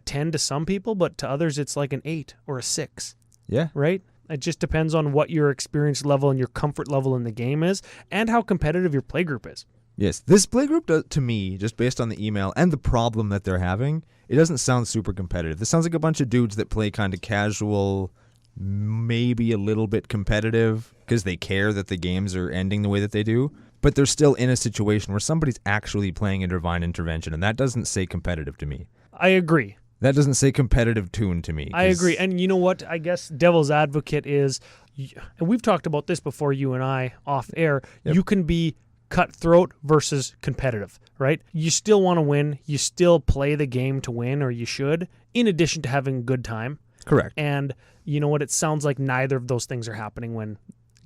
10 to some people, but to others it's like an 8 or a 6. Yeah. Right? It just depends on what your experience level and your comfort level in the game is and how competitive your playgroup is. Yes. This playgroup, to me, just based on the email and the problem that they're having, it doesn't sound super competitive. This sounds like a bunch of dudes that play kind of casual, maybe a little bit competitive because they care that the games are ending the way that they do, but they're still in a situation where somebody's actually playing a divine intervention, and that doesn't say competitive to me. I agree. That doesn't say competitive tune to me. I agree. And you know what? I guess devil's advocate is, and we've talked about this before, you and I, off air, you can be cutthroat versus competitive, right? You still want to win. You still play the game to win, or you should, in addition to having a good time. Correct. And you know what? It sounds like neither of those things are happening when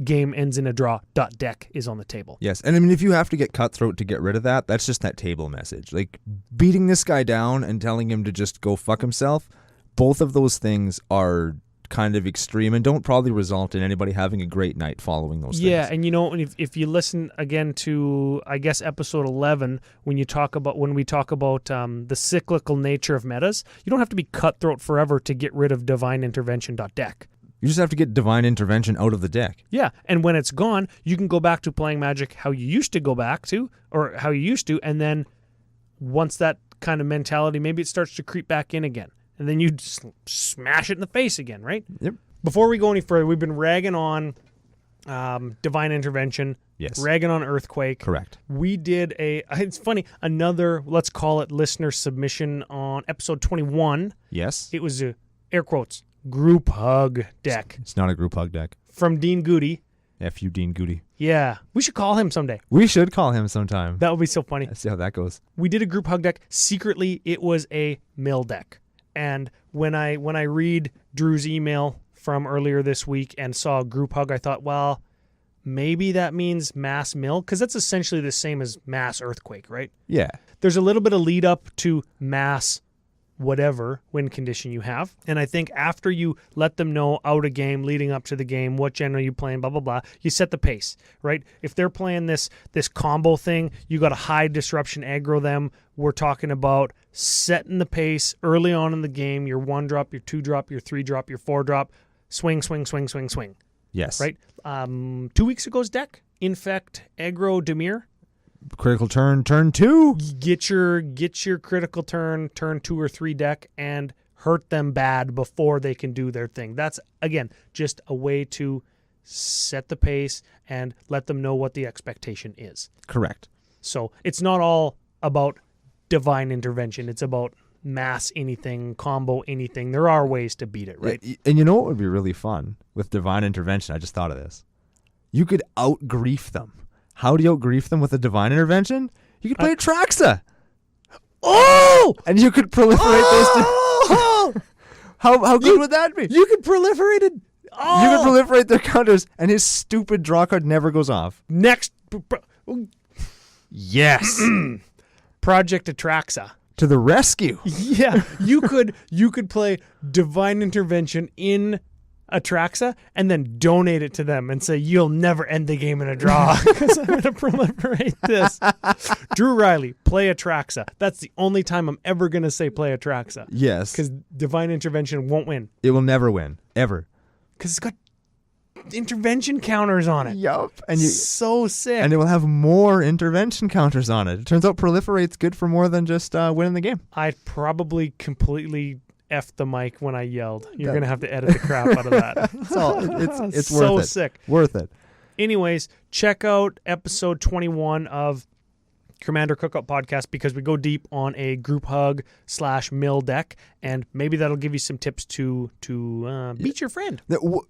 game ends in a draw.dec is on the table. Yes, and I mean, if you have to get cutthroat to get rid of that, that's just that table message. Like, beating this guy down and telling him to just go fuck himself, both of those things are kind of extreme and don't probably result in anybody having a great night following those things. Yeah, and you know, if you listen again to, I guess, episode 11, when we talk about the cyclical nature of metas, you don't have to be cutthroat forever to get rid of divine intervention.dec. You just have to get divine intervention out of the deck. Yeah, and when it's gone, you can go back to playing Magic how you used to go back to, or how you used to, and then once that kind of mentality, maybe it starts to creep back in again, and then you smash it in the face again, right? Yep. Before we go any further, we've been ragging on divine intervention, ragging on earthquake. Correct. We did it's funny, another, let's call it listener submission on episode 21. Yes. It was air quotes, group hug deck. It's not a group hug deck. From Dean Goody. F you, Dean Goody. Yeah. We should call him someday. We should call him sometime. That would be so funny. Let's see how that goes. We did a group hug deck. Secretly, it was a mill deck. And when I read Drew's email from earlier this week and saw a group hug, I thought, well, maybe that means mass mill, because that's essentially the same as mass earthquake, right? Yeah. There's a little bit of lead up to mass whatever win condition you have. And I think after you let them know out a game, leading up to the game, what gen are you playing, blah, blah, blah, you set the pace, right? If they're playing this combo thing, you got to high disruption aggro them. We're talking about setting the pace early on in the game, your 1-drop, your 2-drop, your 3-drop, your 4-drop, swing, swing, swing, swing, swing. Yes. Right? 2 weeks ago's deck, Infect, aggro, Demir. Critical turn 2. Get your critical turn 2 or 3 deck and hurt them bad before they can do their thing. That's, again, just a way to set the pace and let them know what the expectation is. Correct. So it's not all about divine intervention. It's about mass anything, combo anything. There are ways to beat it, right? And you know what would be really fun with divine intervention? I just thought of this. You could out-grief them. How do you out-grief them with a divine intervention? You could play Atraxa. Oh! And you could proliferate those. How good would that be? You could proliferate it. Oh! You could proliferate their counters, and his stupid draw card never goes off. Next. Yes. Project Atraxa. To the rescue. Yeah. You could play divine intervention in Atraxa and then donate it to them and say, you'll never end the game in a draw because I'm going to proliferate this. Drew Riley, play Atraxa. That's the only time I'm ever going to say play Atraxa. Yes. Because divine intervention won't win. It will never win. Ever. Because it's got intervention counters on it. Yup. And So sick. and it will have more intervention counters on it. It turns out proliferate's good for more than just winning the game. I probably completely effed the mic when I yelled. You're going to have to edit the crap out of that. It's so worth it. sick. Worth it. Anyways, check out episode 21 of Commander Cookout Podcast because we go deep on a group hug / mill deck, and maybe that'll give you some tips to beat your friend.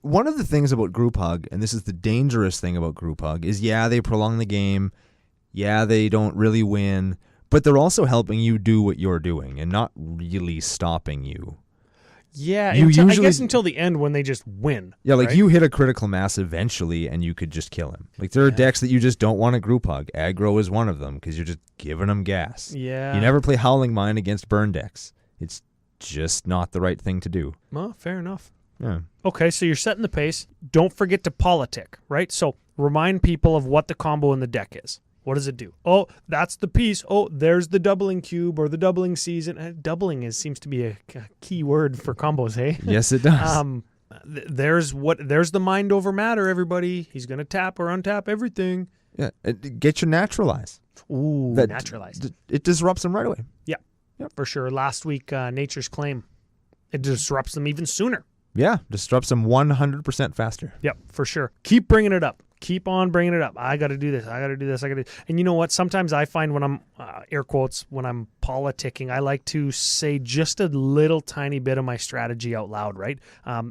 One of the things about group hug, and this is the dangerous thing about group hug, is they prolong the game. Yeah, they don't really win, but they're also helping you do what you're doing and not really stopping you. Yeah, I guess until the end when they just win. Yeah, like right? you hit a critical mass eventually and you could just kill him. Like there are decks that you just don't want to group hug. Aggro is one of them because you're just giving them gas. Yeah. You never play Howling Mine against burn decks. It's just not the right thing to do. Well, fair enough. Yeah. Okay, so you're setting the pace. Don't forget to politic, right? So remind people of what the combo in the deck is. What does it do? Oh, that's the piece. Oh, there's the doubling cube or the doubling season. Doubling seems to be a key word for combos, hey? Yes, it does. There's the mind over matter, everybody. He's going to tap or untap everything. Yeah, get your naturalize. Ooh, naturalized. It disrupts them right away. Yeah, for sure. Last week, Nature's Claim. It disrupts them even sooner. Yeah, disrupts them 100% faster. Yep, for sure. Keep bringing it up. Keep on bringing it up. I got to do this. I got to do this. I got to. And you know what? Sometimes I find when I'm air quotes when I'm politicking, I like to say just a little tiny bit of my strategy out loud, right?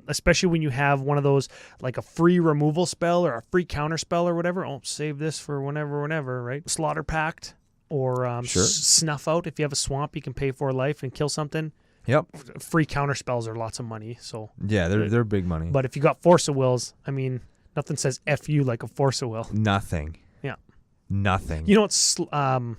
Especially when you have one of those like a free removal spell or a free counter spell or whatever. Oh, save this for whenever, right? Slaughter Pact or Sure. Snuff Out. If you have a swamp, you can pay for life and kill something. Yep. Free counter spells are lots of money. So yeah, they're big money. But if you got Force of Wills, I mean. Nothing says F you like a Force of Will. Nothing. Yeah. Nothing. You know what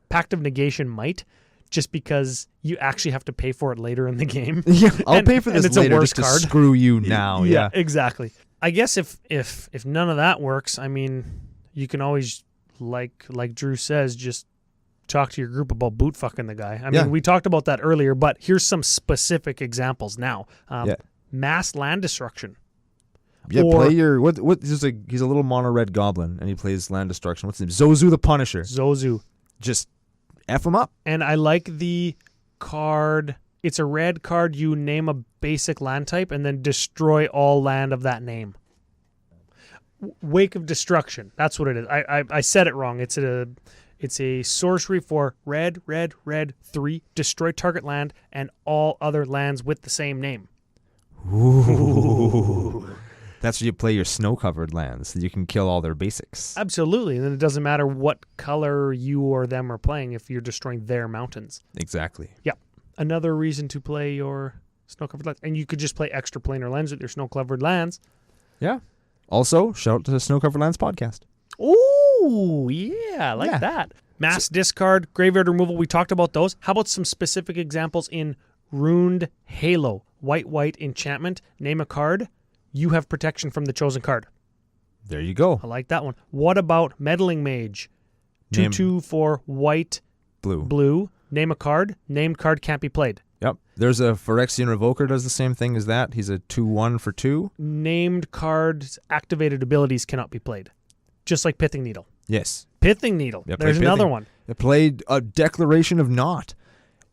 Pact of Negation might? Just because you actually have to pay for it later in the game. Yeah, I'll pay for this it's later a worse just card. to screw you now. Yeah, exactly. I guess if none of that works, I mean, you can always, like Drew says, just talk to your group about boot fucking the guy. I mean, we talked about that earlier, but here's some specific examples now. Mass land destruction. Yeah, play your what? He's a little mono red goblin, and he plays land destruction. What's his name? Zozu the Punisher. Zozu. Just F him up. And I like the card. It's a red card. You name a basic land type, and then destroy all land of that name. Wake of Destruction. That's what it is. I said it wrong. It's a sorcery for red 3. Destroy target land and all other lands with the same name. Ooh. That's where you play your snow-covered lands. So you can kill all their basics. Absolutely. And then it doesn't matter what color you or them are playing if you're destroying their mountains. Exactly. Yeah. Another reason to play your snow-covered lands. And you could just play extra planar lands with your snow-covered lands. Yeah. Also, shout out to the Snow-Covered Lands podcast. Ooh, yeah. I like that. Mass discard, graveyard removal. We talked about those. How about some specific examples in Runed Halo? White enchantment. Name a card. You have protection from the chosen card. There you go. I like that one. What about Meddling Mage? 2/2 for white, blue. Name a card. Named card can't be played. Yep. There's a Phyrexian Revoker does the same thing as that. He's a 2/1 for 2. Named cards' activated abilities cannot be played. Just like Pithing Needle. Yes. Pithing Needle. Yeah, there's another one. They played a Declaration of Naught.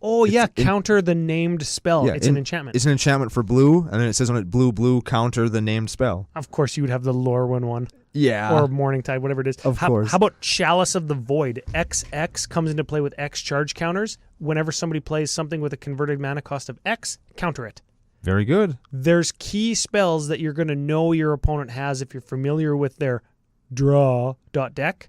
Oh, counter the named spell. It's an enchantment. It's an enchantment for blue, and then it says on it, blue, counter the named spell. Of course, you would have the Lorwyn one. Yeah. Or Morningtide, whatever it is. Of course. How about Chalice of the Void? XX comes into play with X charge counters. Whenever somebody plays something with a converted mana cost of X, counter it. Very good. There's key spells that you're going to know your opponent has if you're familiar with their Draw.dec,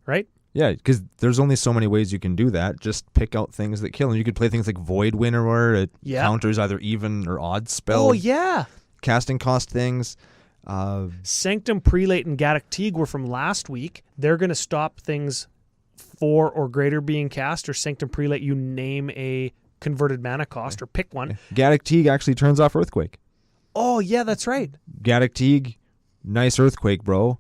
right? Yeah, because there's only so many ways you can do that. Just pick out things that kill. And you could play things like Void Winner where it counters either even or odd spells. Oh, yeah. Casting cost things. Sanctum Prelate and Gaddock Teague were from last week. They're going to stop things 4 or greater being cast, or Sanctum Prelate, you name a converted mana cost or pick one. Gaddock Teague actually turns off Earthquake. Oh, yeah, that's right. Gaddock Teague, nice Earthquake, bro.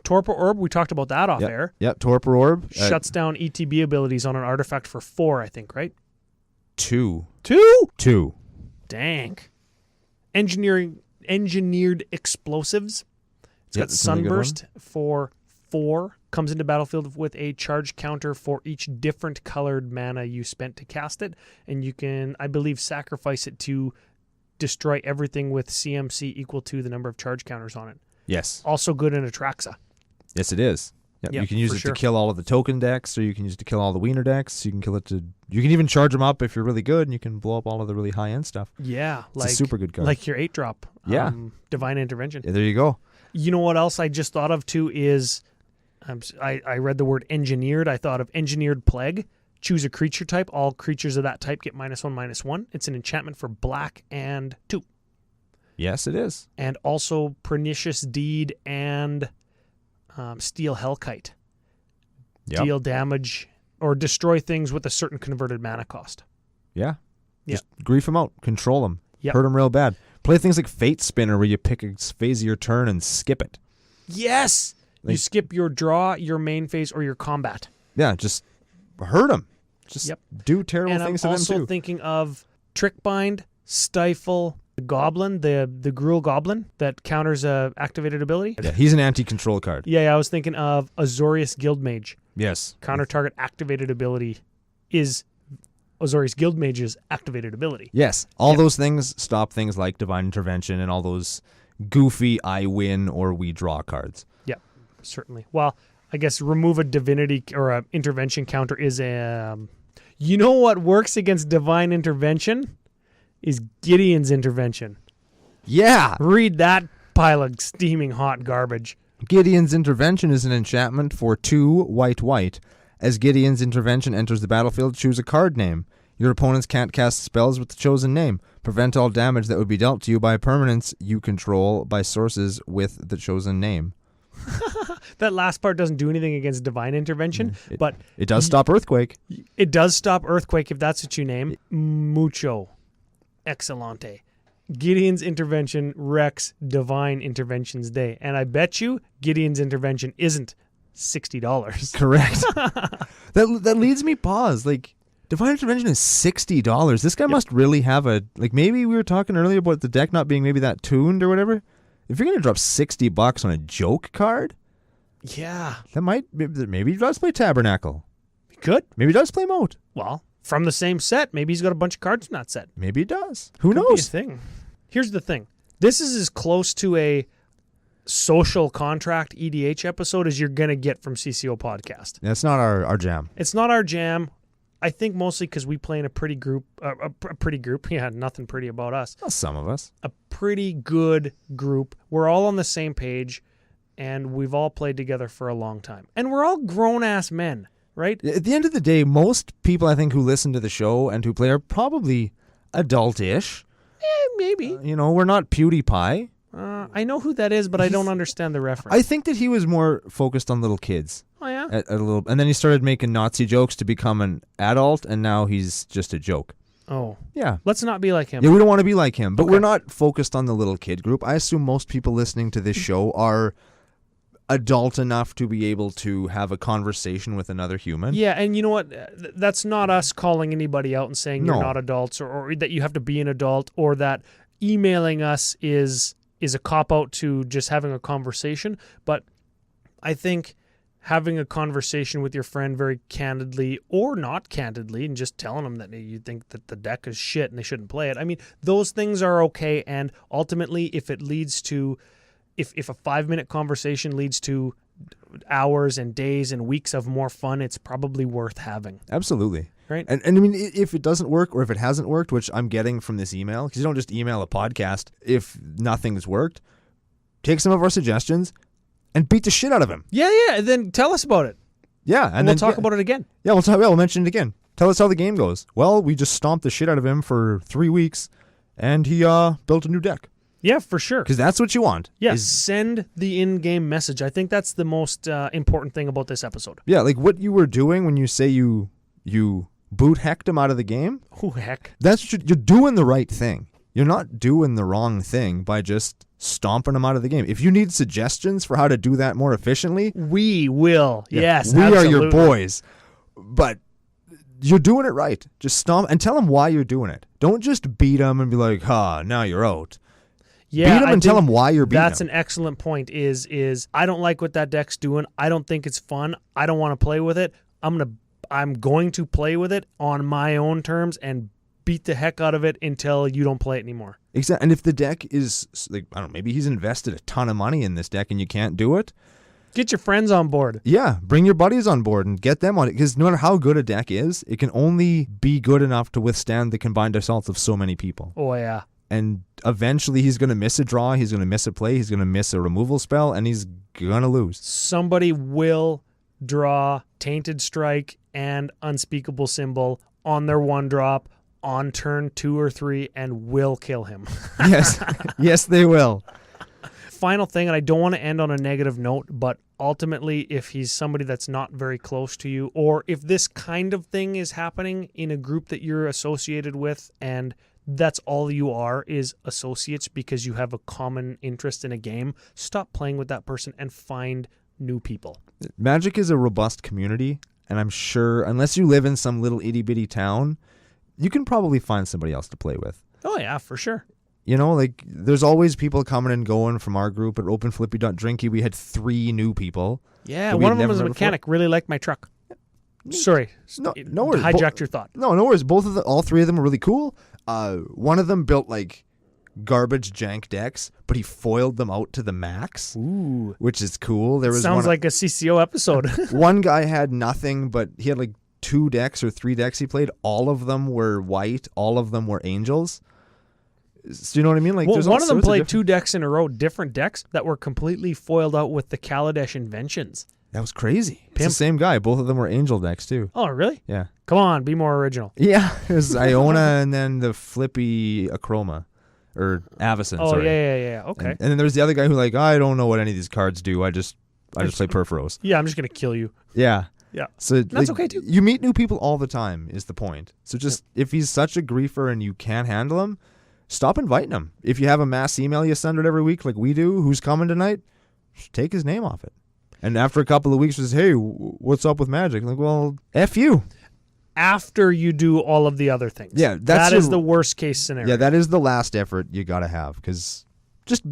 Torpor Orb, we talked about that off air. Yep, Torpor Orb. Shuts down ETB abilities on an artifact for 4, I think, right? 2. 2? Dang. Engineered Explosives. It's got that's another good one. Sunburst for 4. Comes into battlefield with a charge counter for each different colored mana you spent to cast it. And you can, I believe, sacrifice it to destroy everything with CMC equal to the number of charge counters on it. Yes. Also good in Atraxa. Yes, it is. Yep. Yep, You can use for it sure. to kill all of the token decks, or you can use it to kill all the wiener decks. You can kill it to. You can even charge them up if you're really good, and you can blow up all of the really high end stuff. Yeah, It's a super good card. like your 8-drop. Yeah. Divine Intervention. Yeah, there you go. You know what else I just thought of too is, I read the word engineered. I thought of Engineered Plague. Choose a creature type. All creatures of that type get -1/-1. It's an enchantment for black and 2. Yes, it is. And also Pernicious Deed and Steel Hellkite. Yep. Deal damage or destroy things with a certain converted mana cost. Yeah. Yep. Just grief them out. Control them. Yep. Hurt them real bad. Play things like Fate Spinner where you pick a phase of your turn and skip it. Yes! You Like- skip your draw, your main phase, or your combat. Yeah, just hurt them. Just Yep. do terrible And I'm things to them also too. thinking of Trickbind, Stifle, the Goblin, the Gruul Goblin that counters a activated ability. Yeah, he's an anti-control card. Yeah, I was thinking of Azorius Guildmage. Yes. Counter target activated ability is Azorius Guildmage's activated ability. Yes. All Yep. those things stop things like Divine Intervention and all those goofy I win or we draw cards. Certainly. Well, I guess remove a divinity or a intervention counter is a. You know what works against divine intervention is Gideon's intervention. Yeah. Read that pile of steaming hot garbage. Gideon's Intervention is an enchantment for 2 white. As Gideon's Intervention enters the battlefield, choose a card name. Your opponents can't cast spells with the chosen name. Prevent all damage that would be dealt to you by permanents you control by sources with the chosen name. That last part doesn't do anything against divine intervention, but It does stop Earthquake. it does stop Earthquake if that's what you name. Mucho. Excelente. Gideon's intervention wrecks divine intervention's day. And I bet you Gideon's intervention isn't $60. Correct. that leads me pause. Like, Divine Intervention is $60. This guy must really have a, like, maybe we were talking earlier about the deck not being maybe that tuned or whatever. If you're going to drop $60 on a joke card, Yeah. that maybe he does play Tabernacle. Good. Maybe he does play Moat. Well, from the same set, maybe he's got a bunch of cards in that set. Maybe he does. Who Could be a knows? thing. Here's the thing. This is as close to a social contract EDH episode as you're going to get from CCO Podcast. That's not our jam. It's not our jam. I think mostly because we play in a pretty group. Yeah, nothing pretty about us. Well, some of us. A pretty good group. We're all on the same page, and we've all played together for a long time. And we're all grown-ass men, right? At the end of the day, most people I think who listen to the show and who play are probably adult-ish. Maybe. We're not PewDiePie. I know who that is, but I don't understand the reference. I think that he was more focused on little kids. Oh, yeah? At a little, and then he started making Nazi jokes to become an adult, and now he's just a joke. Oh. Yeah. Let's not be like him. Yeah, we don't want to be like him, but Okay. we're not focused on the little kid group. I assume most people listening to this show are adult enough to be able to have a conversation with another human. Yeah, and you know what? That's not us calling anybody out and saying No. you're not adults or that you have to be an adult or that emailing us is a cop-out to just having a conversation. But I think having a conversation with your friend very candidly or not candidly and just telling them that you think that the deck is shit and they shouldn't play it. I mean, those things are okay. And ultimately, if it leads to, if a 5-minute conversation leads to hours and days and weeks of more fun, it's probably worth having. Absolutely. Right. And I mean, if it doesn't work or if it hasn't worked, which I'm getting from this email, because you don't just email a podcast if nothing's worked, take some of our suggestions and beat the shit out of him. Yeah. Then tell us about it. Yeah. And we'll talk about it again. Yeah, we'll mention it again. Tell us how the game goes. Well, we just stomped the shit out of him for 3 weeks, and he built a new deck. Yeah, for sure. Because that's what you want. Yeah, is- send the in-game message. I think that's the most important thing about this episode. Yeah, like what you were doing when you say you boot hecked him out of the game. Oh, heck. That's what you're doing the right thing. You're not doing the wrong thing by just stomping him out of the game. If you need suggestions for how to do that more efficiently, We will. Yes, we are your absolutely. boys. But you're doing it right. Just stomp and tell him why you're doing it. Don't just beat him and be like, now you're out. Yeah, beat him and tell him why you're beating that's him. an excellent point. Is I don't like what that deck's doing. I don't think it's fun. I don't want to play with it. I'm going to play with it on my own terms and beat the heck out of it until you don't play it anymore. Exactly. And if the deck is, like, I don't know, maybe he's invested a ton of money in this deck and you can't do it. Get your friends on board. Yeah, bring your buddies on board and get them on it. Because no matter how good a deck is, it can only be good enough to withstand the combined assaults of so many people. Oh, yeah. And eventually he's going to miss a draw, he's going to miss a play, he's going to miss a removal spell, and he's going to lose. Somebody will draw Tainted Strike and Unspeakable Symbol on their 1-drop on turn 2 or 3 and will kill him. Yes, yes, they will. Final thing, and I don't want to end on a negative note, but ultimately, if he's somebody that's not very close to you, or if this kind of thing is happening in a group that you're associated with, and that's all you are is associates because you have a common interest in a game, stop playing with that person and find new people. Magic is a robust community, and I'm sure, unless you live in some little itty-bitty town, you can probably find somebody else to play with. Oh, yeah, for sure. You know, like, there's always people coming and going from our group at OpenFlippy.drinky. We had 3 new people. Yeah, one of them was a mechanic, really liked my truck. Sorry. No worries. Hijacked your thought. No worries. All 3 of them were really cool. One of them built, like, garbage jank decks, but he foiled them out to the max. Ooh. Which is cool. There was Sounds like a CCO episode. One guy had nothing, but he had, like, 2 decks or 3 decks he played. All of them were white. All of them were angels. So you know what I mean? Like, well, one of them played 2 decks in a row, different decks that were completely foiled out with the Kaladesh Inventions. That was crazy. It's the same guy. Both of them were angel decks too. Oh, really? Yeah. Come on, be more original. Yeah, it was Iona and then the flippy Acroma. Or Avacyn, Oh, sorry. yeah. Okay. And then there was the other guy who, like, I don't know what any of these cards do. I just play Perforos. Yeah, I'm just going to kill you. Yeah. Yeah. So that's okay too. You meet new people all the time is the point. So just if he's such a griefer and you can't handle him, stop inviting him. If you have a mass email you send out every week like we do, who's coming tonight, just take his name off it. And after a couple of weeks, says, hey, what's up with Magic? I'm like, well, F you. After you do all of the other things. Yeah, that is the worst case scenario. Yeah, that is the last effort you got to have because just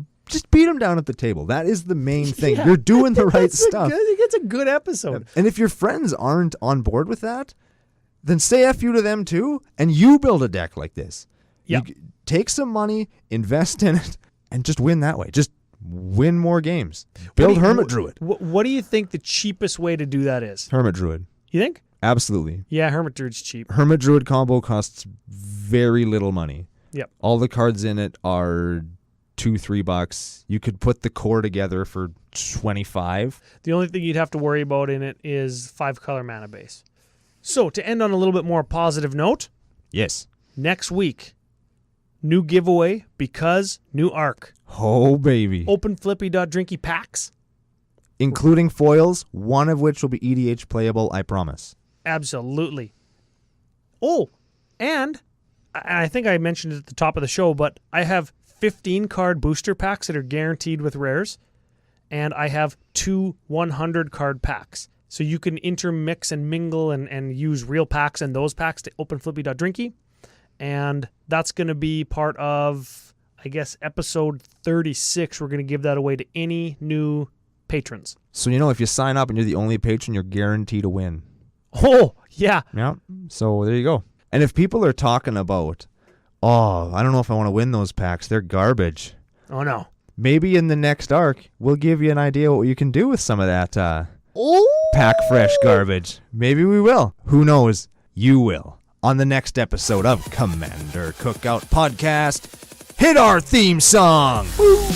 beat him down at the table. That is the main thing. Yeah. You're doing the right stuff. It's a good episode. And if your friends aren't on board with that, then say F you to them too, and you build a deck like this. Yeah. You take some money, invest in it, and just win that way. Just win more games. Build Hermit Druid. What do you think the cheapest way to do that is? Hermit Druid. You think? Absolutely. Yeah, Hermit Druid's cheap. Hermit Druid combo costs very little money. Yep. All the cards in it are $2-3. You could put the core together for $25. The only thing you'd have to worry about in it is 5-color mana base. So to end on a little bit more positive note, Yes. next week, new giveaway because new arc. Oh, baby. OpenFlippy.drinky packs. Including foils, one of which will be EDH playable, I promise. Absolutely. Oh, and I think I mentioned it at the top of the show, but I have 15-card booster packs that are guaranteed with rares, and I have 2 100-card packs. So you can intermix and mingle and use real packs and those packs to OpenFlippy.drinky, and that's going to be part of, I guess, episode 36. We're going to give that away to any new patrons. So, if you sign up and you're the only patron, you're guaranteed to win. Oh, yeah. Yeah. So there you go. And if people are talking about, I don't know if I want to win those packs, they're garbage. Oh, no. Maybe in the next arc, we'll give you an idea what you can do with some of that pack fresh garbage. Maybe we will. Who knows? You will. On the next episode of Commander Cookout Podcast, hit our theme song. Woo!